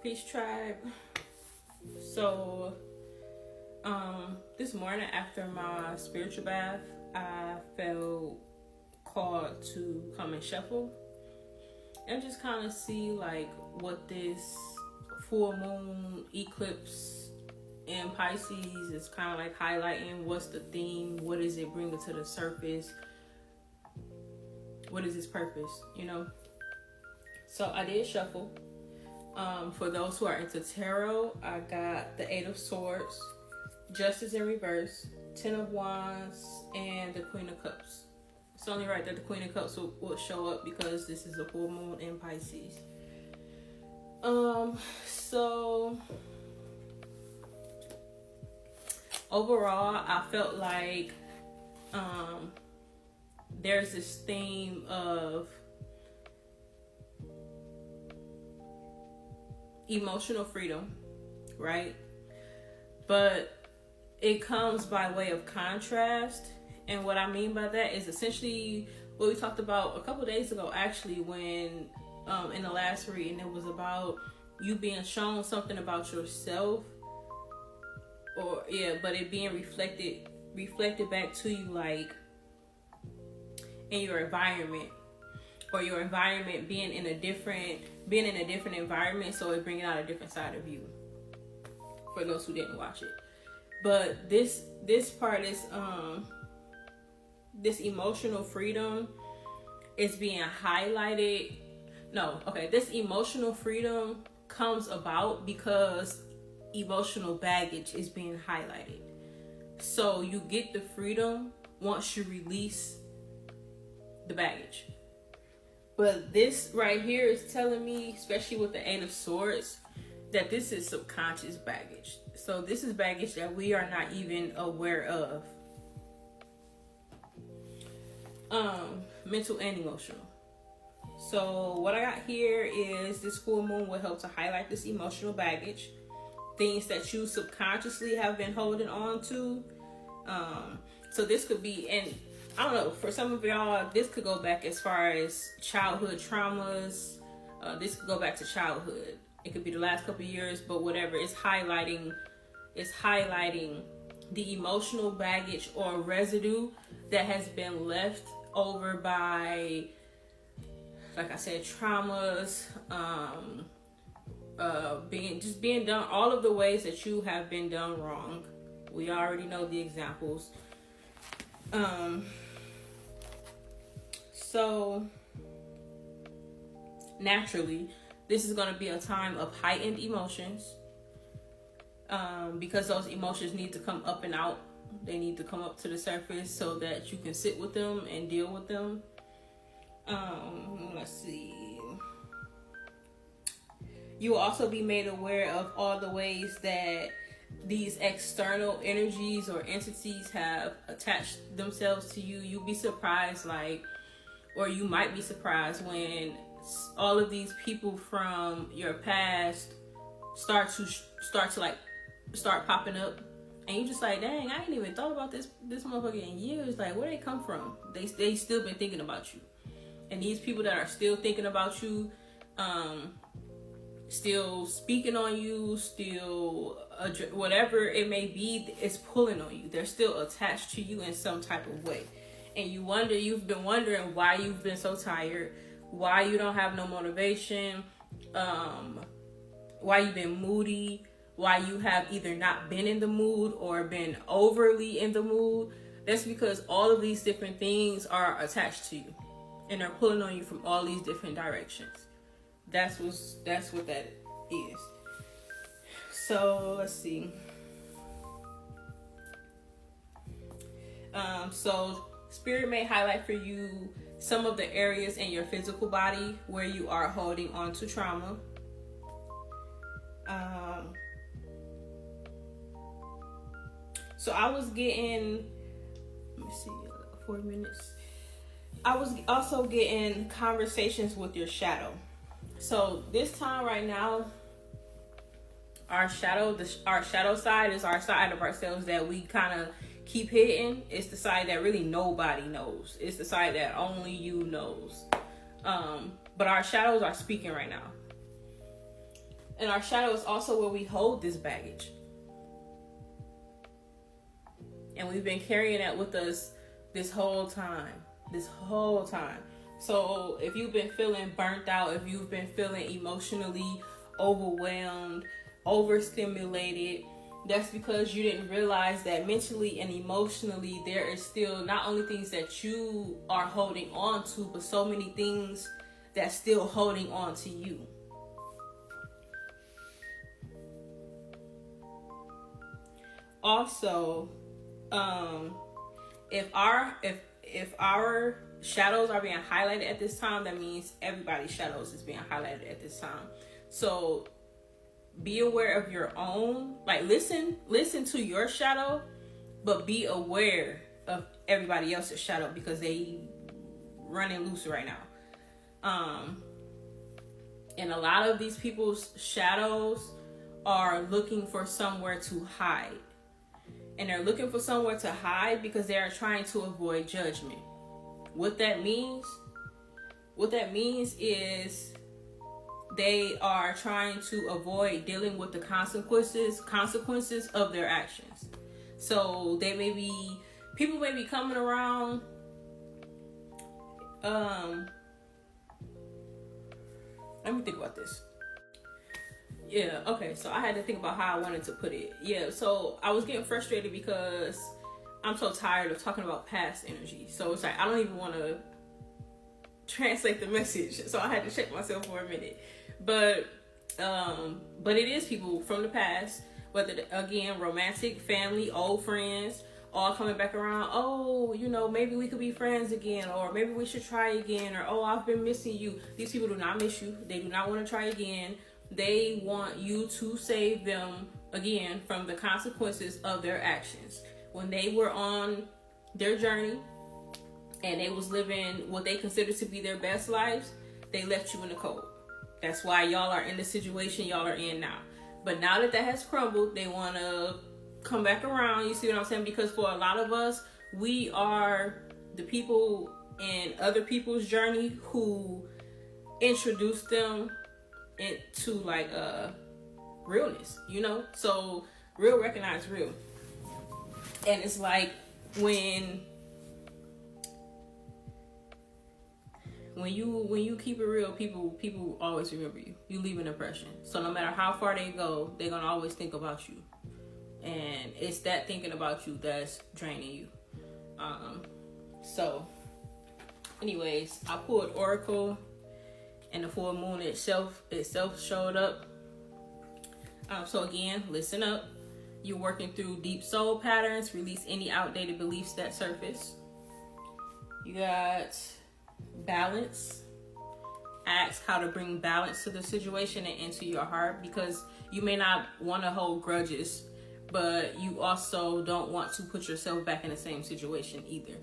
Peace tribe. So this morning after my spiritual bath, I felt called to come and shuffle and just kind of see like what this full moon eclipse in Pisces is kind of like highlighting. What's the theme? What is it bringing to the surface? What is its purpose, you know? So I did shuffle. For those who are into tarot, I got the Eight of Swords, Justice in reverse, Ten of Wands, and the Queen of Cups. It's only right that the Queen of Cups will show up because this is a full moon in Pisces. So overall, I felt like there's this theme of emotional freedom, right? But it comes by way of contrast. And what I mean by that is essentially what we talked about a couple days ago, actually, when in the last reading, it was about you being shown something about yourself, but it being reflected back to you, like in your environment, or your environment being in a different environment, so it's bringing out a different side of you. For those who didn't watch it, but this part is this emotional freedom is being highlighted. This emotional freedom comes about because emotional baggage is being highlighted. So you get the freedom once you release the baggage. But this right here is telling me, especially with the Eight of Swords, that this is subconscious baggage. So this is baggage that we are not even aware of. Mental and emotional. So what I got here is this full moon will help to highlight this emotional baggage. Things that you subconsciously have been holding on to. So this could be, and I don't know, for some of y'all, this could go back as far as childhood traumas. This could go back to childhood. It could be the last couple of years, but whatever. It's highlighting the emotional baggage or residue that has been left over by, like I said, traumas, being done, all of the ways that you have been done wrong. We already know the examples. So naturally, this is going to be a time of heightened emotions, because those emotions need to come up and out. They need to come up to the surface so that you can sit with them and deal with them. Let's see. You will also be made aware of all the ways that these external energies or entities have attached themselves to you. You'll be surprised, or you might be surprised when all of these people from your past start popping up, and you just like, dang, I ain't even thought about this motherfucker in years. Like, where they come from? They still been thinking about you, and these people that are still thinking about you, still speaking on you, still whatever it may be, is pulling on you. They're still attached to you in some type of way, and you've been wondering why you've been so tired, why you don't have no motivation, why you've been moody, why you have either not been in the mood or been overly in the mood. That's because all of these different things are attached to you, and they're pulling on you from all these different directions. That's what that is. So let's see. So Spirit may highlight for you some of the areas in your physical body where you are holding on to trauma. So I was getting, let me see, 4 minutes. I was also getting conversations with your shadow. So this time right now, our shadow side is our side of ourselves that we kind of keep hidden. It's the side that really nobody knows. It's the side that only you knows. But our shadows are speaking right now. And our shadow is also where we hold this baggage. And we've been carrying that with us this whole time. So if you've been feeling burnt out, if you've been feeling emotionally overwhelmed, overstimulated, that's because you didn't realize that mentally and emotionally there is still not only things that you are holding on to, but so many things that's still holding on to you. Also, if our shadows are being highlighted at this time, that means everybody's shadows is being highlighted at this time. So be aware of your own, like listen to your shadow, but be aware of everybody else's shadow because they running loose right now. And a lot of these people's shadows are looking for somewhere to hide. And they're looking for somewhere to hide because they are trying to avoid judgment. What that means is they are trying to avoid dealing with the consequences of their actions. So people may be coming around. Let me think about this. Yeah, okay, so I had to think about how I wanted to put it. Yeah, so I was getting frustrated because I'm so tired of talking about past energy. So it's like, I don't even want to translate the message. So I had to check myself for a minute. But it is people from the past, whether, again, romantic, family, old friends, all coming back around. Oh, maybe we could be friends again, or maybe we should try again, or, oh, I've been missing you. These people do not miss you. They do not want to try again. They want you to save them, again, from the consequences of their actions. When they were on their journey and they was living what they considered to be their best lives, they left you in the cold. That's why y'all are in the situation y'all are in now. But now that has crumbled, they want to come back around. You see what I'm saying? Because for a lot of us, we are the people in other people's journey who introduced them into like realness, so real recognize real. And it's like when you keep it real, people always remember you. You leave an impression. So no matter how far they go, they're gonna always think about you. And it's that thinking about you that's draining you. So anyways, I pulled Oracle, and the full moon itself showed up. So again, listen up. You're working through deep soul patterns. Release any outdated beliefs that surface. You got balance. Ask how to bring balance to the situation and into your heart, because you may not want to hold grudges, but you also don't want to put yourself back in the same situation either.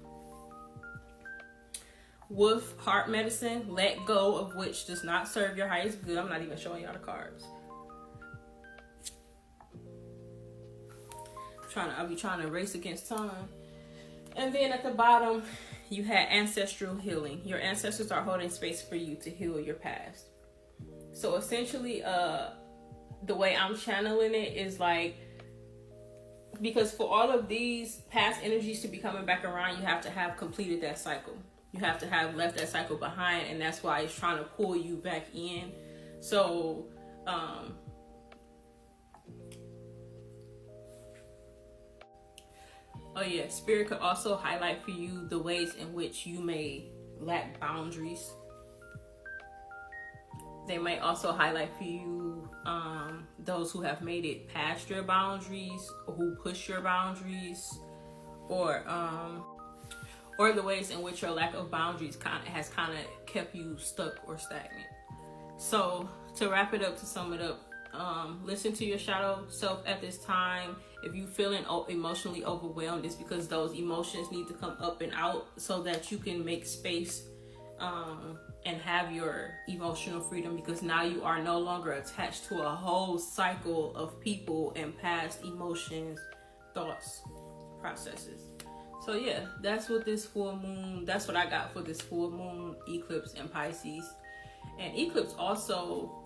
Wolf, heart medicine. Let go of which does not serve your highest good. I'm not even showing y'all the cards. I'll be trying to race against time. And then at the bottom, you had ancestral healing. Your ancestors are holding space for you to heal your past. So essentially, the way I'm channeling it is like, because for all of these past energies to be coming back around, you have to have completed that cycle. You have to have left that cycle behind, and that's why it's trying to pull you back in. So, Spirit could also highlight for you the ways in which you may lack boundaries. They may also highlight for you those who have made it past your boundaries, or who push your boundaries, or the ways in which your lack of boundaries has kept you stuck or stagnant. So to wrap it up, to sum it up, listen to your shadow self at this time. If you're feeling emotionally overwhelmed, it's because those emotions need to come up and out so that you can make space and have your emotional freedom, because now you are no longer attached to a whole cycle of people and past emotions, thoughts, processes. So yeah, that's what I got for this full moon eclipse in Pisces. And eclipse also